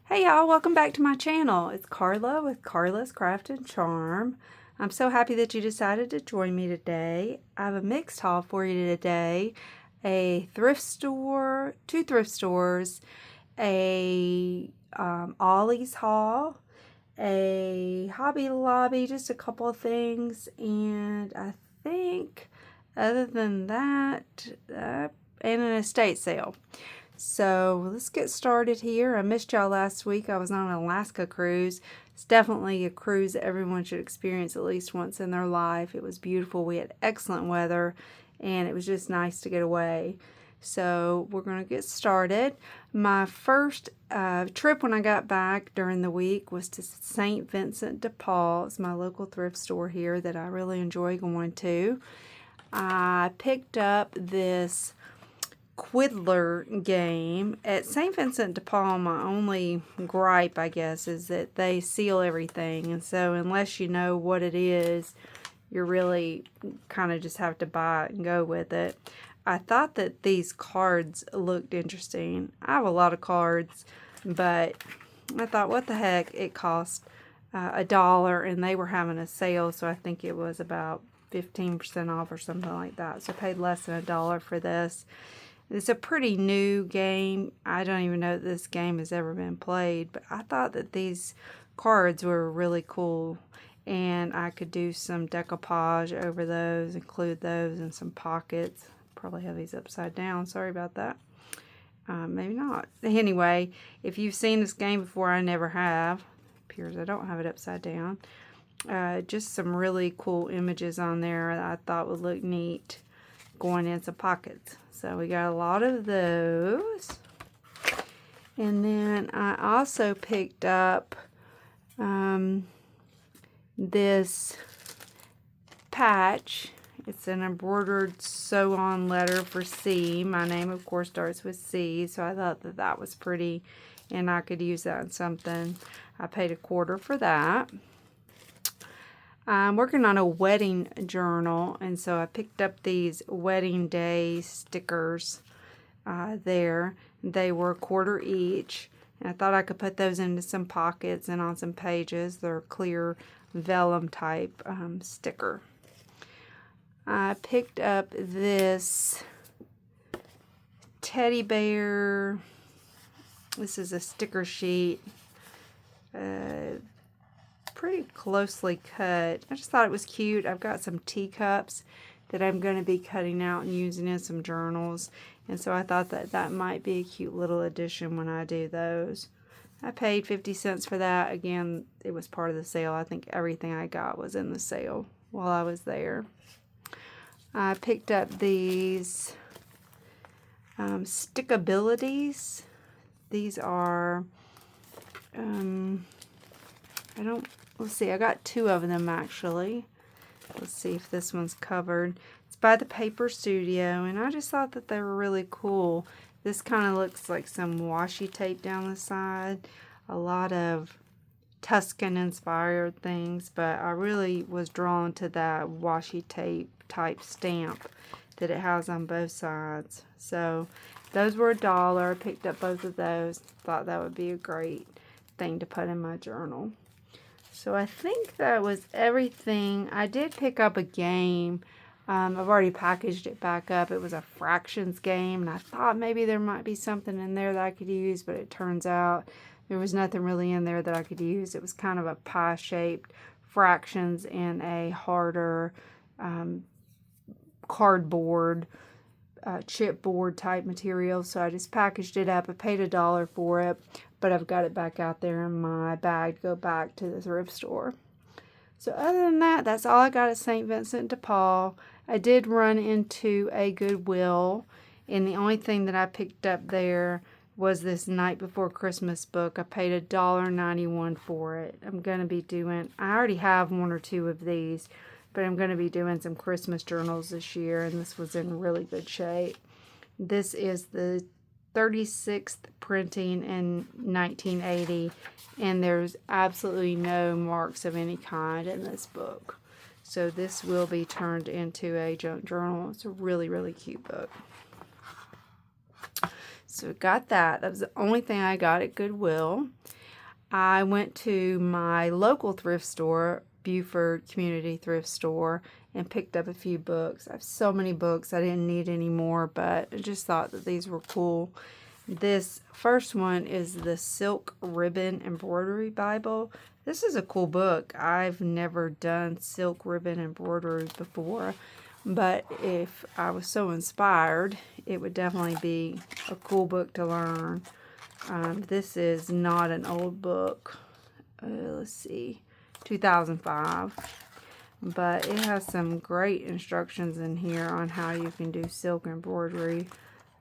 Hey y'all, welcome back to my channel. It's Carla with Carla's Craft and Charm. I'm so happy that you decided to join me today. I have a mixed haul for you today. A thrift store, two thrift stores, a Ollie's haul, a Hobby Lobby, just a couple of things, and I think other than that, and an estate sale. So let's get started here. I missed y'all last week. I was on an Alaska cruise. It's definitely a cruise that everyone should experience at least once in their life. It was beautiful. We had excellent weather and it was just nice to get away. So we're going to get started. My first trip when I got back during the week was to St. Vincent de Paul. It's my local thrift store here that I really enjoy going to. I picked up this Quiddler game at St. Vincent de Paul. My only gripe, I guess, is that they seal everything, and so unless you know what it is, you really kind of just have to buy it and go with it. I thought that these cards looked interesting. I have a lot of cards, but I thought, what the heck, it cost $1, and they were having a sale, so I think it was about 15% off or something like that, so I paid less than $1 for this. It's a pretty new game. I don't even know that this game has ever been played, but I thought that these cards were really cool, and I could do some decoupage over those, include those in some pockets. Probably have these upside down. Sorry about that. Maybe not. Anyway, if you've seen this game before, I never have. Appears I don't have it upside down. Just some really cool images on there that I thought would look neat going in some pockets. So we got a lot of those. And then I also picked up this patch. It's an embroidered sew-on letter for C. My name, of course, starts with C, so I thought that that was pretty, and I could use that in something. I paid $1 for that. I'm working on a wedding journal, and so I picked up these wedding day stickers there. They were $1 each, and I thought I could put those into some pockets and on some pages. They're clear vellum type sticker. I picked up this teddy bear. This is a sticker sheet. Pretty closely cut. I just thought it was cute. I've got some teacups that I'm going to be cutting out and using in some journals, and so I thought that that might be a cute little addition when I do those. I paid 50 cents for that. Again, it was part of the sale. I think everything I got was in the sale while I was there. I picked up these stickabilities. These are let's see, I got 2 of them actually. Let's see if this one's covered. It's by the Paper Studio, and I just thought that they were really cool. This kind of looks like some washi tape down the side. A lot of Tuscan inspired things, but I really was drawn to that washi tape type stamp that it has on both sides. So those were $1. I picked up both of those. Thought that would be a great thing to put in my journal. So I think that was everything. I did pick up a game. I've already packaged it back up. It was a fractions game, and I thought maybe there might be something in there that I could use, but it turns out there was nothing really in there that I could use. It was kind of a pie-shaped fractions in a harder cardboard, chipboard type material, so I just packaged it up. I paid $1 for it, but I've got it back out there in my bag to go back to the thrift store. So other than that, that's all I got at St. Vincent de Paul. I did run into a Goodwill, and the only thing that I picked up there was this Night Before Christmas book. I paid $1.91 for it. I'm going to be doing, I already have 1 or 2 of these, but I'm going to be doing some Christmas journals this year, and this was in really good shape. This is the 36th printing in 1980, and there's absolutely no marks of any kind in this book. So this will be turned into a junk journal. It's a really, really cute book. So we got that. That was the only thing I got at Goodwill. I went to my local thrift store, Buford Community Thrift Store, and picked up a few books. I have so many books, I didn't need any more, but I just thought that these were cool. This first one is the Silk Ribbon Embroidery Bible. This is a cool book. I've never done silk ribbon embroidery before, but if I was so inspired, it would definitely be a cool book to learn. This is not an old book. Let's see, 2005. But it has some great instructions in here on how you can do silk embroidery.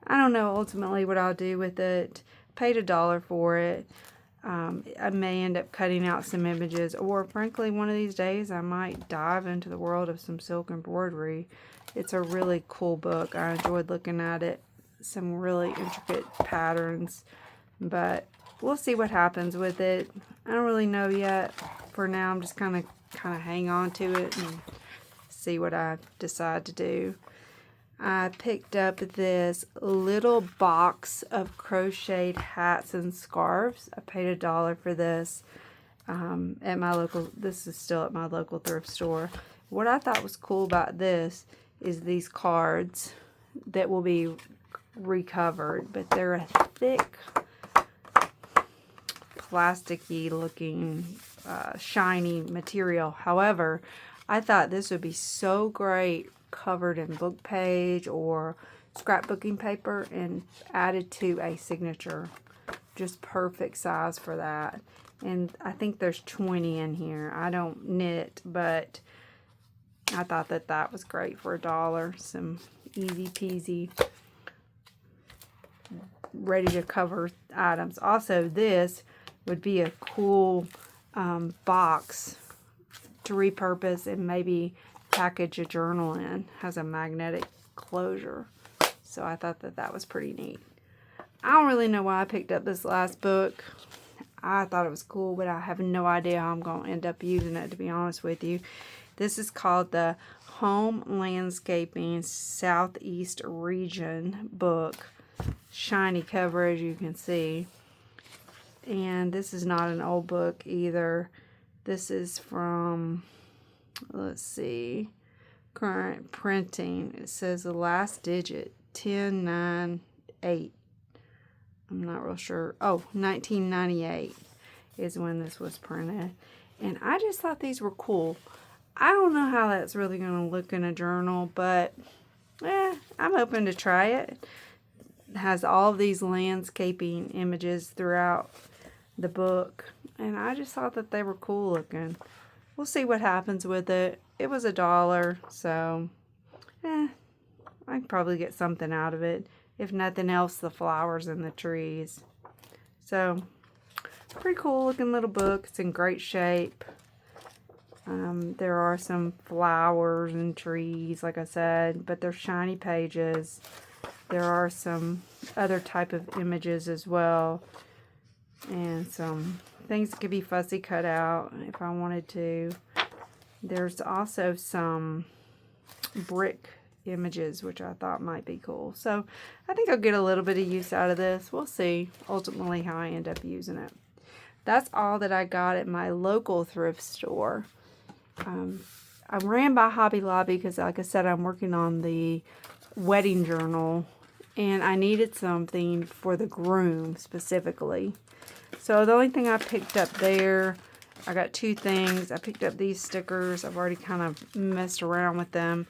I don't know ultimately what I'll do with it. Paid $1 for it. I may end up cutting out some images, or frankly, one of these days I might dive into the world of some silk embroidery. It's a really cool book. I enjoyed looking at it. Some really intricate patterns, but we'll see what happens with it. I don't really know yet. For now, I'm just kind of hang on to it and see what I decide to do. I picked up this little box of crocheted hats and scarves. I paid $1 for this at my local. This is still at my local thrift store. What I thought was cool about this is these cards that will be recovered, but they're a thick, plasticky looking, shiny material. However, I thought this would be so great covered in book page or scrapbooking paper and added to a signature. Just perfect size for that. And I think there's 20 in here. I don't knit, but I thought that that was great for $1. Some easy peasy, ready to cover items. Also, this would be a cool box to repurpose and maybe package a journal in. Has a magnetic closure, so I thought that that was pretty neat. I don't really know why I picked up this last book. I thought it was cool, but I have no idea how I'm going to end up using it, to be honest with you. This is called the Home Landscaping Southeast Region book. Shiny cover, as you can see. And this is not an old book either. This is from, let's see, current printing. It says the last digit, 1098. I'm not real sure. Oh, 1998 is when this was printed. And I just thought these were cool. I don't know how that's really going to look in a journal, but I'm open to try it. It has all these landscaping images throughout the book, and I just thought that they were cool looking. We'll see what happens with it. It was $1, so I could probably get something out of it. If nothing else, the flowers and the trees. So, pretty cool looking little book. It's in great shape. There are some flowers and trees, like I said, but they're shiny pages. There are some other type of images as well, and some things that could be fussy cut out if I wanted to. There's also some brick images, which I thought might be cool. So I think I'll get a little bit of use out of this. We'll see ultimately how I end up using it. That's all that I got at my local thrift store. I ran by Hobby Lobby because, like I said, I'm working on the wedding journal, and I needed something for the groom specifically. So the only thing I picked up there, I got two things. I picked up these stickers. I've already kind of messed around with them.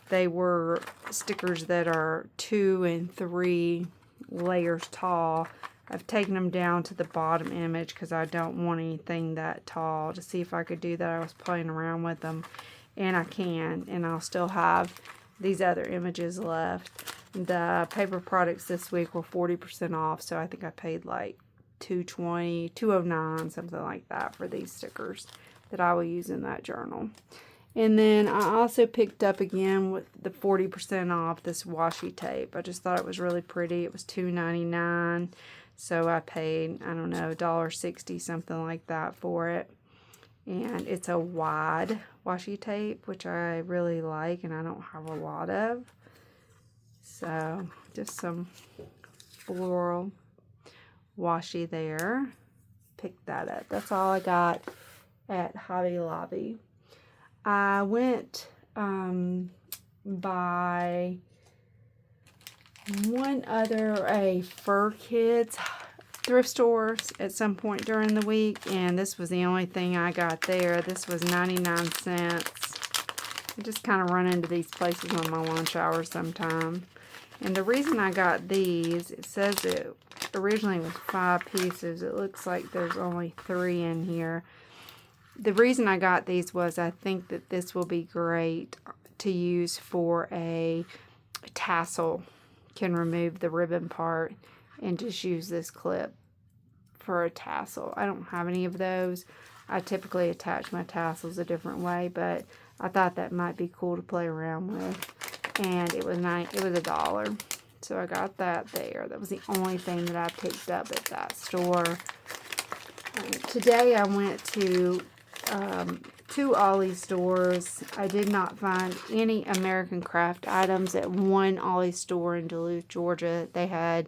They were stickers that are 2 and 3 layers tall. I've taken them down to the bottom image because I don't want anything that tall, to see if I could do that. I was playing around with them, and I can, and I'll still have these other images left. The paper products this week were 40% off, so I think I paid like $220, $209, something like that for these stickers that I will use in that journal. And then I also picked up again with the 40% off this washi tape. I just thought it was really pretty. It was $2.99. So I paid, I don't know, $1.60, something like that for it. And it's a wide washi tape, which I really like, and I don't have a lot of. So just some floral washi there. Picked that up. That's all I got at Hobby Lobby. I went by one other, a Fur Kids thrift stores at some point during the week, and this was the only thing I got there. This was 99 cents. I just kind of run into these places on my lunch hour sometime. And the reason I got these, it says it originally was 5 pieces. It looks like there's only 3 in here. The reason I got these was I think that this will be great to use for a tassel. Can remove the ribbon part and just use this clip for a tassel. I don't have any of those. I typically attach my tassels a different way, but I thought that might be cool to play around with. And it was $1. So I got that there. That was the only thing that I picked up at that store. Today I went to 2 Ollie stores. I did not find any American craft items at one Ollie store in Duluth, Georgia. They had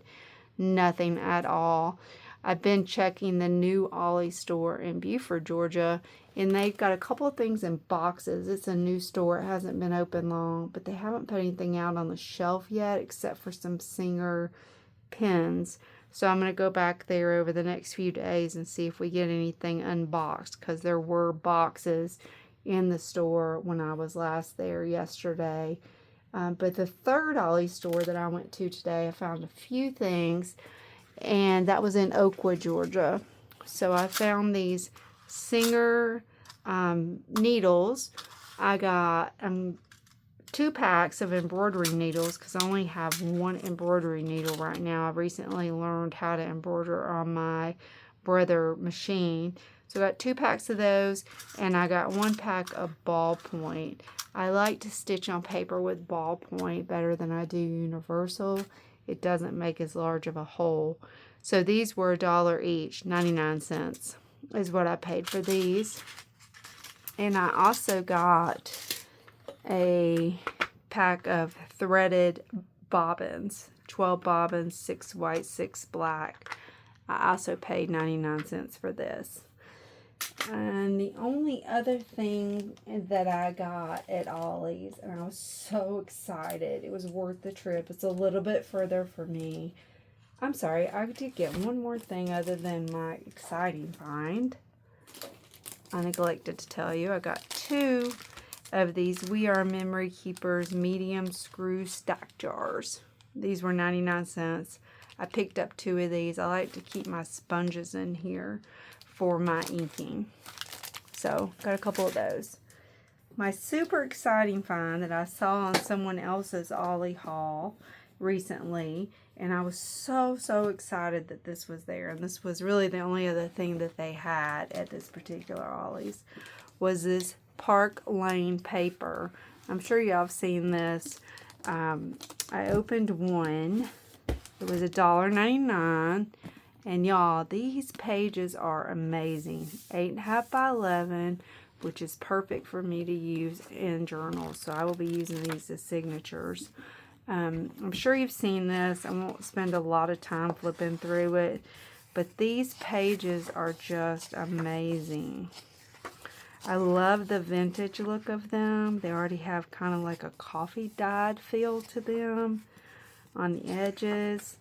nothing at all. I've been checking the new Ollie store in Buford, Georgia, and they've got a couple of things in boxes. It's a new store. It hasn't been open long, but they haven't put anything out on the shelf yet except for some Singer pins. So I'm going to go back there over the next few days and see if we get anything unboxed, because there were boxes in the store when I was last there yesterday. But the third Ollie store that I went to today, I found a few things, and that was in Oakwood, Georgia. So I found these Singer needles. I got 2 packs of embroidery needles because I only have 1 embroidery needle right now. I recently learned how to embroider on my Brother machine. So I got 2 packs of those, and I got 1 pack of ballpoint. I like to stitch on paper with ballpoint better than I do universal. It doesn't make as large of a hole. So these were $1 each, 99 cents is what I paid for these. And I also got a pack of threaded bobbins, 12 bobbins, 6 white, 6 black. I also paid 99 cents for this. And the only other thing that I got at Ollie's, and I was so excited, it was worth the trip. It's a little bit further for me. I'm sorry, I did get one more thing other than my exciting find. I neglected to tell you, I got 2 of these We Are Memory Keepers medium screw stack jars. These were 99 cents. I picked up 2 of these. I like to keep my sponges in here for my inking. So, got a couple of those. My super exciting find that I saw on someone else's Ollie haul recently, and I was so excited that this was there, and this was really the only other thing that they had at this particular Ollie's, was this Park Lane paper. I'm sure y'all have seen this. I opened one. It was $1.99, and y'all, these pages are amazing. 8.5 by 11, which is perfect for me to use in journals. So I will be using these as signatures. I'm sure you've seen this. I won't spend a lot of time flipping through it, but these pages are just amazing. I love the vintage look of them. They already have kind of like a coffee dyed feel to them on the edges.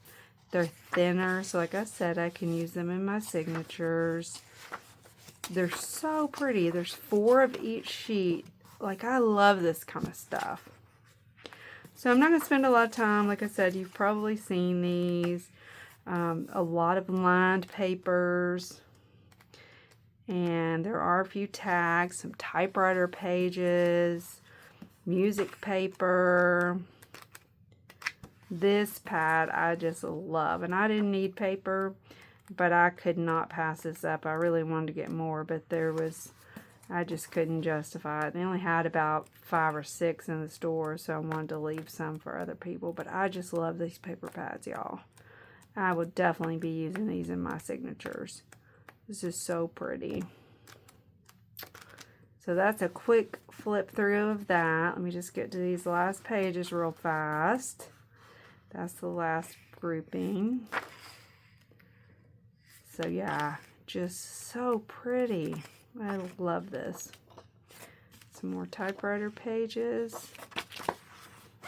They're thinner, so like I said, I can use them in my signatures. They're so pretty. There's 4 of each sheet. Like, I love this kind of stuff. So I'm not going to spend a lot of time. Like I said, you've probably seen these. A lot of lined papers. And there are a few tags, some typewriter pages, music paper. This pad I just love. And I didn't need paper, but I could not pass this up. I really wanted to get more, but I just couldn't justify it. They only had about 5 or 6 in the store, so I wanted to leave some for other people. But I just love these paper pads, y'all. I would definitely be using these in my signatures. This is so pretty. So that's a quick flip through of that. Let me just get to these last pages real fast. That's the last grouping. So yeah, just so pretty. I love this. Some more typewriter pages.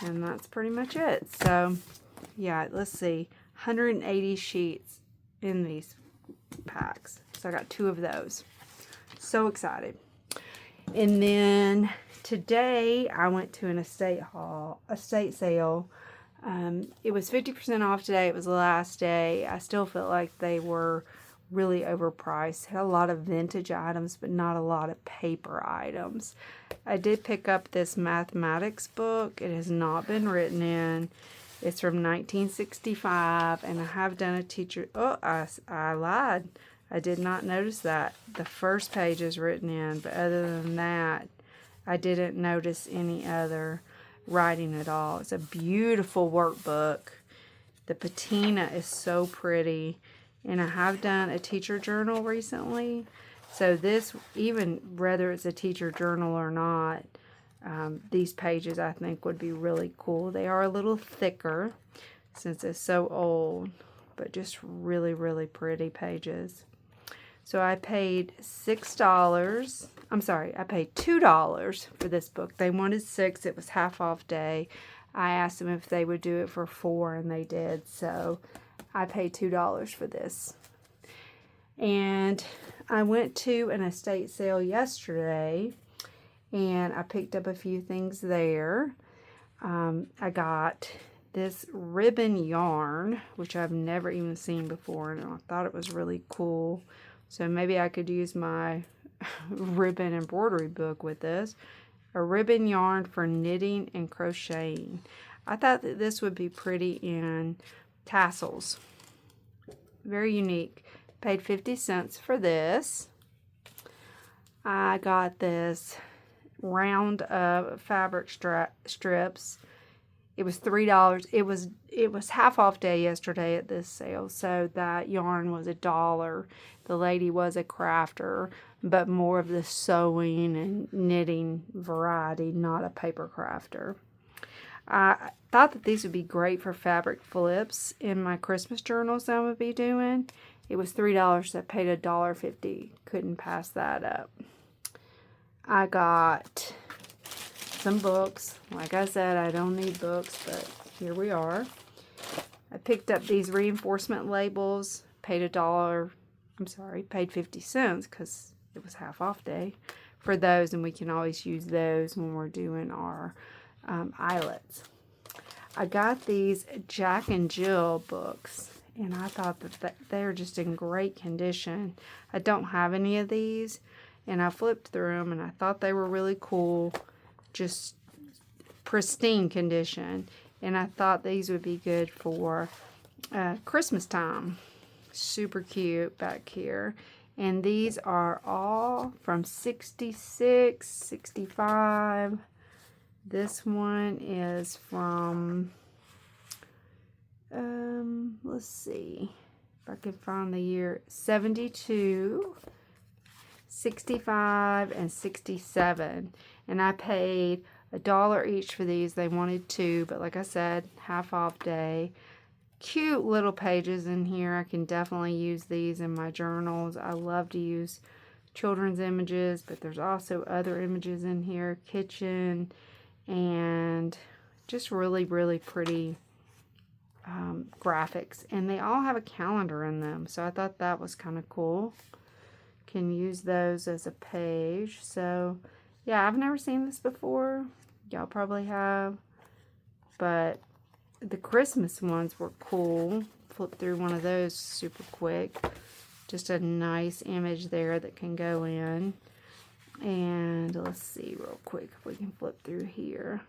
And that's pretty much it. So yeah, let's see. 180 sheets in these packs. So I got 2 of those. So excited. And then today I went to an estate sale. It was 50% off today. It was the last day. I still felt like they were really overpriced. Had a lot of vintage items, but not a lot of paper items. I did pick up this mathematics book. It has not been written in. It's from 1965, and I have done a teacher... Oh, I lied. I did not notice that. The first page is written in, but other than that, I didn't notice any other writing at all. It's a beautiful workbook. The patina is so pretty, and I have done a teacher journal recently. So this, even whether it's a teacher journal or not, these pages I think would be really cool. They are a little thicker since it's so old, but just really, really pretty pages. So I paid $6. I'm sorry, I paid $2 for this book. They wanted 6. It was half off day. I asked them if they would do it for 4, and they did. So I paid $2 for this. And I went to an estate sale yesterday, and I picked up a few things there. I got this ribbon yarn, which I've never even seen before, and I thought it was really cool. So maybe I could use my ribbon embroidery book with this. A ribbon yarn for knitting and crocheting. I thought that this would be pretty in tassels. Very unique. Paid 50 cents for this. I got this round of fabric strips. It was $3. It was half off day yesterday at this sale, so that yarn was $1. The lady was a crafter, but more of the sewing and knitting variety, not a paper crafter. I thought that these would be great for fabric flips in my Christmas journals I would be doing. It was $3, so I paid $1.50. Couldn't pass that up. I got some books. Like I said, I don't need books, but here we are. I picked up these reinforcement labels, paid paid 50 cents because it was half off day for those, and we can always use those when we're doing our eyelets. I got these Jack and Jill books, and I thought that they're just in great condition. I don't have any of these, and I flipped through them, and I thought they were really cool. Just pristine condition, and I thought these would be good for Christmas time. Super cute back here, and these are all from 66, 65. This one is from let's see if I can find the year, 72, 65, and 67. And I paid $1 each for these. They wanted 2, but like I said, half off day. Cute little pages in here. I can definitely use these in my journals. I love to use children's images, but there's also other images in here. Kitchen, and just really, really pretty graphics. And they all have a calendar in them, so I thought that was kind of cool. Can use those as a page. So yeah, I've never seen this before. Y'all probably have. But the Christmas ones were cool. Flip through one of those super quick. Just a nice image there that can go in. And let's see real quick if we can flip through here.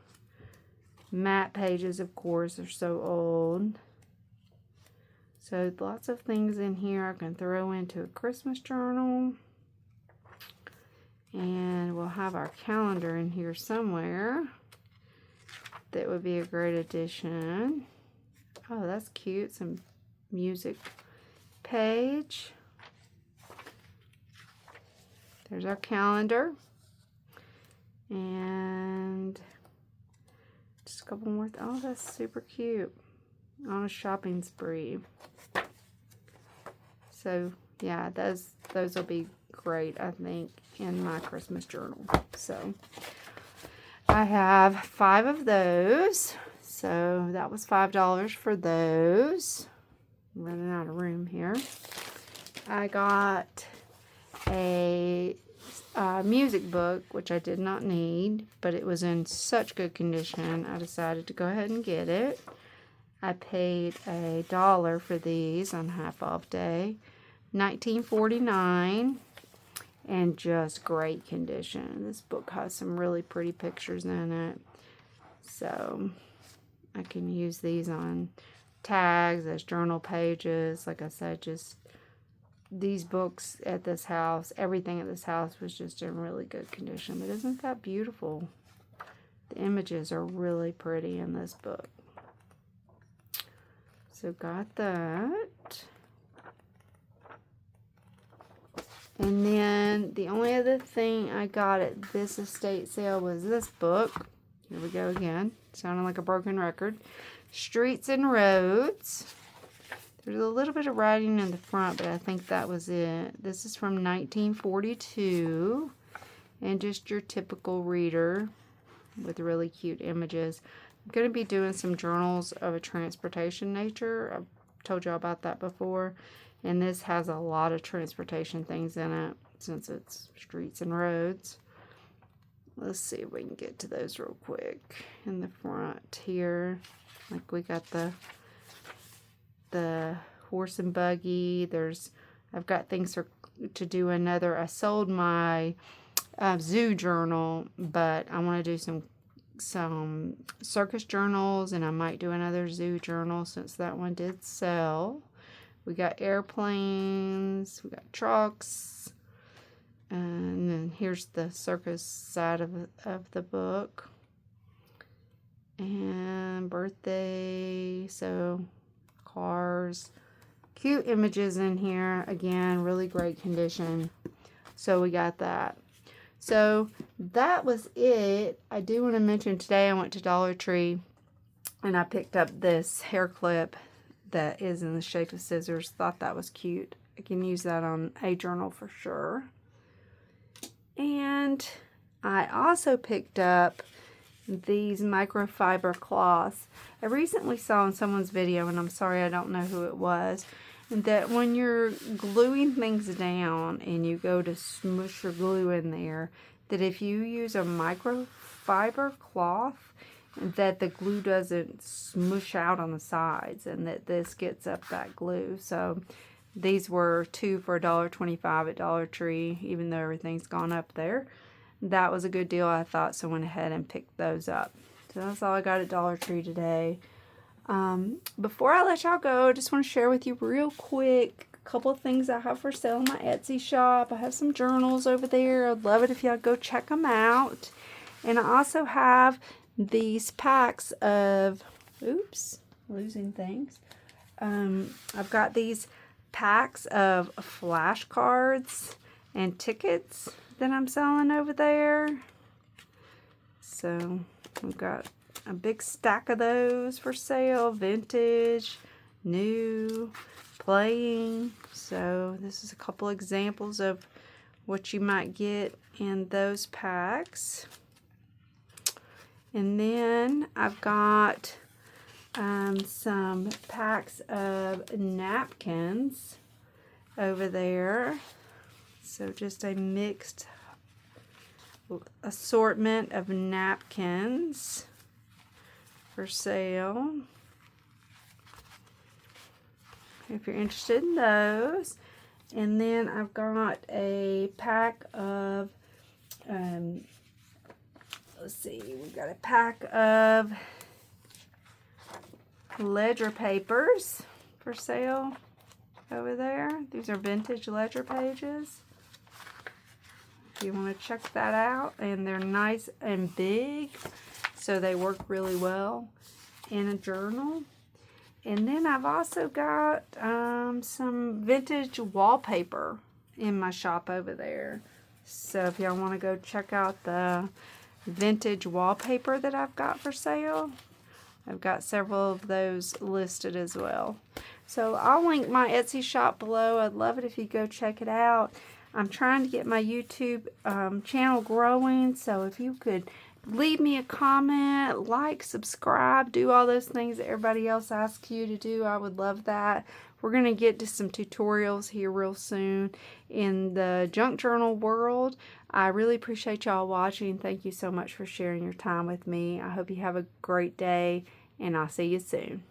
Matte pages, of course, are so old. So lots of things in here I can throw into a Christmas journal. And we'll have our calendar in here somewhere. That would be a great addition. Oh, that's cute. Some music page. There's our calendar. And just a couple more. Oh, that's super cute. on a shopping spree. So yeah, those will be great, I think, in my Christmas journal. So I have 5 of those. So that was $5 for those. I'm running out of room here. I got a music book, which I did not need, but it was in such good condition, I decided to go ahead and get it. I paid $1 for these on half off day, $19.49, and just great condition. This book has some really pretty pictures in it, so I can use these on tags as journal pages. Like I said, just these books at this house, everything at this house was just in really good condition. But isn't that beautiful? The images are really pretty in this book. So got that. And then the only other thing I got at this estate sale was this book. Here we go again. Sounding like a broken record. Streets and Roads. There's a little bit of writing in the front, but I think that was it. This is from 1942. And just your typical reader with really cute images. I'm going to be doing some journals of a transportation nature. I've told y'all about that before. And this has a lot of transportation things in it since it's streets and roads. Let's see if we can get to those real quick. In the front here, like we got the horse and buggy. I've got things to do another. I sold my zoo journal, but I want to do some circus journals, and I might do another zoo journal since that one did sell. We got airplanes, we got trucks, and then here's the circus side of the book. And birthday, so cars, cute images in here. Again, really great condition. So we got that. So that was it. I do want to mention today I went to Dollar Tree and I picked up this hair clip that is in the shape of scissors. Thought that was cute. I can use that on a journal for sure. And I also picked up these microfiber cloths. I recently saw in someone's video, and I'm sorry I don't know who it was, that when you're gluing things down and you go to smush your glue in there, that if you use a microfiber cloth, that the glue doesn't smush out on the sides, and that this gets up that glue. So these were 2 for $1.25 at Dollar Tree, even though everything's gone up there. That was a good deal, I thought, so I went ahead and picked those up. So that's all I got at Dollar Tree today. Before I let y'all go, I just want to share with you real quick a couple of things I have for sale in my Etsy shop. I have some journals over there. I'd love it if y'all go check them out. And I also have these packs of, oops, losing things. I've got these packs of flashcards and tickets that I'm selling over there. So we've got a big stack of those for sale, vintage, new, playing. So this is a couple examples of what you might get in those packs. And then I've got some packs of napkins over there. So just a mixed assortment of napkins for sale, if you're interested in those. And then I've got a pack of, let's see, we've got a pack of ledger papers for sale over there. These are vintage ledger pages. If you want to check that out, and they're nice and big, so they work really well in a journal. And then I've also got some vintage wallpaper in my shop over there. So if y'all want to go check out the vintage wallpaper that I've got for sale, I've got several of those listed as well. So I'll link my Etsy shop below. I'd love it if you go check it out. I'm trying to get my YouTube channel growing, so if you could leave me a comment, like, subscribe, do all those things that everybody else asks you to do, I would love that. We're going to get to some tutorials here real soon in the junk journal world. I really appreciate y'all watching. Thank you so much for sharing your time with me. I hope you have a great day, and I'll see you soon.